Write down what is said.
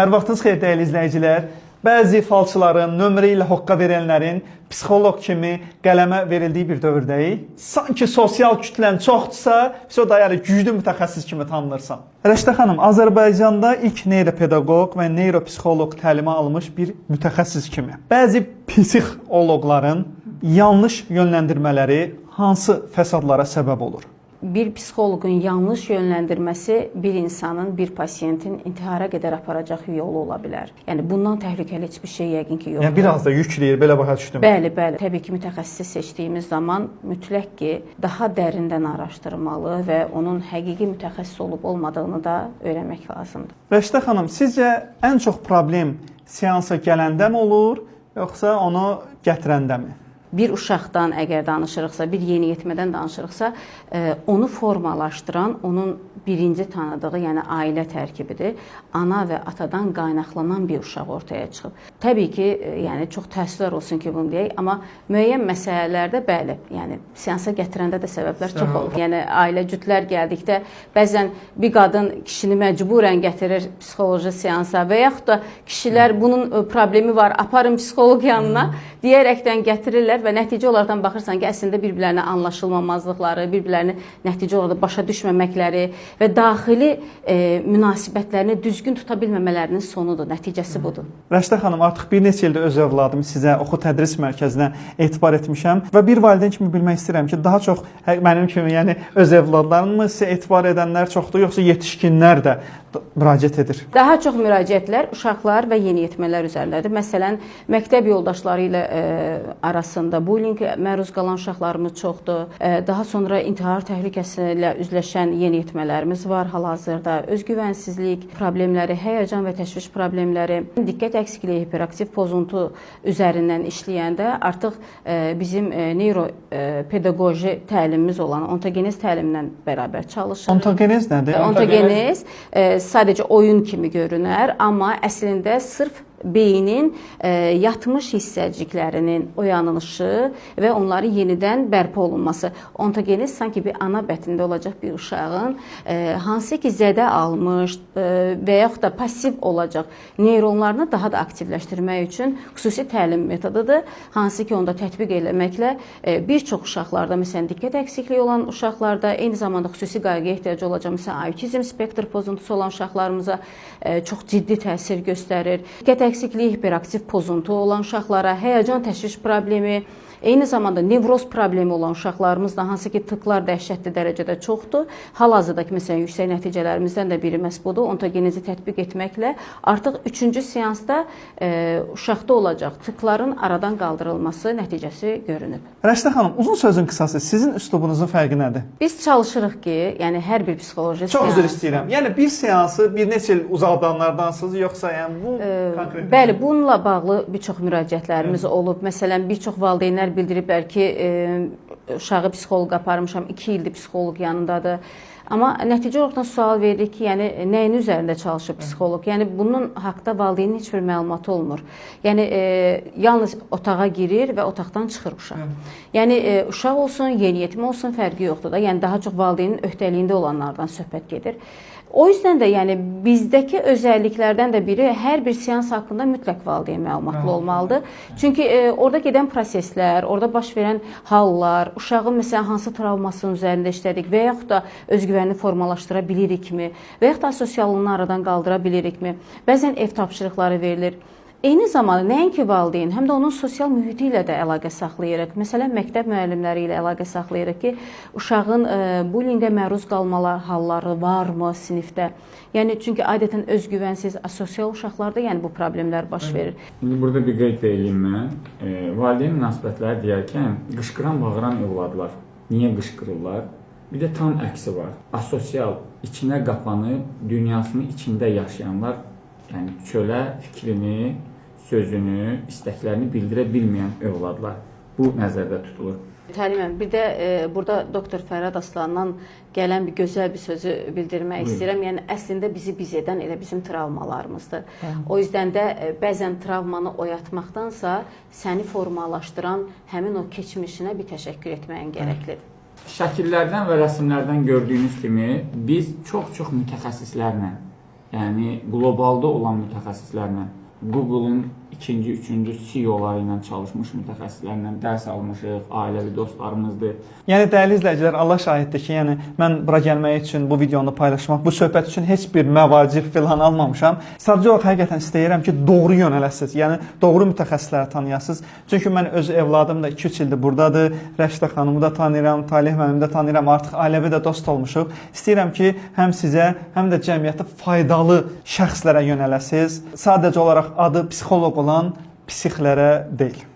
Hər vaxtınız xeyir dəyərli izləyicilər. Bəzi falçıların, nömrə ilə hoqqa verənlərin psixoloq kimi qələmə verildiyi bir dövrdəyik. Sanki sosial kütlən çoxdursa, biz o dayarı güclü mütəxəssis kimi tanınırsan. Rəşdə xanım, Azərbaycanda ilk neyropedaqoq və neyropsixoloq təlimi almış bir mütəxəssis kimi. Bəzi psixoloqların yanlış yönləndirmələri hansı fəsadlara səbəb olur? Bir psixoloqun yanlış yönləndirməsi bir insanın, bir pasiyentin intihara qədər aparacaq yolu ola bilər. Yəni bundan təhlükəli heç bir şey yəqin ki yoxdur. Yəni biraz da yükləyir, belə başa düşdüm. Bəli, bəli. Təbii ki, mütəxəssisi seçdiyimiz zaman mütləq ki, daha dərindən araşdırmalı və onun həqiqi mütəxəssis olub olmadığını da öyrənmək lazımdır. Rəşdə xanım, sizcə ən çox problem seansa gələndəmi olur, yoxsa onu gətirəndəmi? Bir uşaqdan əgər danışırıqsa, bir yeniyetmədən danışırıqsa, onu formalaşdıran, onun birinci tanıdığı, yəni ailə tərkibidir. Ana və atadan qaynaqlanan bir uşaq ortaya çıxıb. Təbii ki, yəni çox təəssüflər olsun ki, bunu deyək, amma müəyyən məsələlərdə bəli, yəni seansa gətirəndə də səbəblər çox olur. Yəni ailə cütlər gəldikdə bəzən bir qadın kişini məcburən gətirir psixoloji seansa və yaxud da kişilər bunun problemi var, aparın psixoloq yanına deyərəkdən gətirirlər və nəticə olaraq baxırsan ki, əslində bir-birlərinə anlaşılmamazlıqları, bir-birlərini nəticə olaraq başa düşməməkləri və daxili münasibətlərini düzgün tuta bilməmələrinin sonudur, nəticəsi budur. Rəşdə xanım, artıq bir neçə ildir öz övladımı sizə oxu tədris mərkəzinə etibar etmişəm və bir valideyn kimi bilmək istəyirəm ki, daha çox mənim kimi, yəni öz övladlarımı sizə etibar edənlər çoxdur, yoxsa yetişkinlər də müraciət edir? Daha çox müraciətlər uşaqlar və yeniyetmələr üzərindədir. Məsələn, məktəb yoldaşları ilə arasında bullying məruz qalan uşaqlarımız çoxdur. Daha sonra intihar təhlükəsi ilə üzləşən yeniyetmələrimiz var hal-hazırda. Özgüvənsizlik problemləri, həyəcan və təşviş problemləri, diqqət əksikliyi, hiperaktiv pozuntu üzərindən işləyəndə artıq bizim neyropedaqoji təlimimiz olan ontogenez təlimlə bərabər çalışır. Ontogenez nədir? Ontogenez sadəcə oyun kimi görünər, amma əslində sırf beynin yatmış hissəciklərinin oyanışı və onların yenidən bərpa olunması. Ontogenez sanki bir ana bətnində olacaq bir uşağın hansı ki zədə almış və yaxud da pasiv olacaq neyronlarını daha da aktivləşdirmək üçün xüsusi təlim metodudur. Hansı ki onda tətbiq eləməklə bir çox uşaqlarda, məsələn diqqət əksikliyi olan uşaqlarda, eyni zamanda xüsusi qayğıya ehtiyacı olacaq, məsələn autizm spektr pozuntusu olan uşaqlarımıza çox ciddi təsir göstərir. Diqqət əksikliyi, hiperaktiv pozuntu olan uşaqlara, həyəcan təşviş problemi, eyni zamanda nevroz problemi olan uşaqlarımızda, hansı ki tıklar dəhşətli dərəcədə çoxdur. Hal-hazırdakı məsələn yüksək nəticələrimizdən də biri məhz budur. Ontogenezi tətbiq etməklə artıq 3-cü seansda uşaqda olacaq tıkların aradan qaldırılması nəticəsi görünüb. Rəşdə xanım, uzun sözün qısası sizin üslubunuzun fərqi nədir? Biz çalışırıq ki, yəni hər bir psixoloji seans... Çox üzr istəyirəm. Yəni bir seansı bir neçə il uzadanlardansınız, yoxsa yəni bu konkret? Bəli, bununla bağlı bir çox müraciətlərimiz olub. Məsələn, bir çox valideynlər bildiriblər ki, uşağı psixoloq aparmışam, 2 ildir psixoloq yanındadır. Amma nəticə olaraq sual veririk ki, yəni nəyin üzərində çalışır psixoloq? Yəni bunun haqqda valideynin heç bir məlumatı olmur. Yəni yalnız otağa girir və otaqdan çıxır uşaq. Yəni uşaq olsun, yeniyetmə olsun fərqi yoxdur da. Yəni daha çox valideynin öhdəliyində olanlardan söhbət gedir. O yüzden də yəni bizdəki özəlliklərdən də biri hər bir seans haqqında mütləq valideyn məlumatlı olmalıdır. Çünki orada gedən proseslər, orada baş verən hallar, uşağın məsələn hansı travmasının üzərində işlədik və yaxud da özgüvənini formalaşdıra bilirikmi və yaxud da sosiallığını aradan qaldıra bilirikmi? Bəzən ev tapşırıqları verilir. Eyni zamanda nəinki valideyn, həm də onun sosial mühiti ilə də əlaqə saxlayırıq. Məsələn, məktəb müəllimləri ilə əlaqə saxlayırıq ki, uşağın bullyingə məruz qalmalı halları varmı sinifdə? Yəni, çünki adətən özgüvənsiz, asosial uşaqlarda yəni bu problemlər baş verir. İndi burada bir qeyd edeyim mən. Valideyn münasibətləri deyərkən qışqıran, bağıran övladlar niyə qışqırırlar? Bir də tam əksi var. Asosial, içinə qapanıb, dünyasını içində yaşayanlar, yəni çölə fikrini, sözünü, istəklərini bildirə bilməyən övladlar. Bu nəzərdə tutulur. Təlimən, bir də burada doktor Fərhad Aslandan gələn bir gözəl bir sözü bildirmək istəyirəm. Yəni əslində bizi biz edən elə bizim travmalarımızdır. O yüzden də bəzən travmanı oyatmaqdansa səni formalaşdıran həmin o keçmişinə bir təşəkkür etməyin gərəklidir. Şəkillərdən və rəsmlərdən gördüyünüz kimi biz çox-çox mütəxəssislərlə Yəni qlobalda olan mütəxəssislərlə, Google-un ikinci, üçüncü CEO-ları ilə çalışmış mütəxəssislərlə dərs almışıq, ailəvi dostlarımızdır. Yəni dəyərli izləyicilər, Allah şahiddir ki, yəni mən bura gəlmək üçün, bu videonu paylaşmaq, bu söhbət üçün heç bir məvacib filan almamışam. Sadəcə olaraq həqiqətən istəyirəm ki, doğru yönələsiniz. Yəni doğru mütəxəssisləri tanıyasınız. Çünki mən öz evladım da 2-3 ildir burdadır. Rəşdə xanımı da tanıyıram, Talih müəllimi də tanıyıram. Artıq ailəvi də dost olmuşuq. İstəyirəm ki, həm sizə, həm də cəmiyyətə faydalı şəxslərə yönələsiniz. Sadəcə olaraq adı psixoloq olan psixlərə deyil.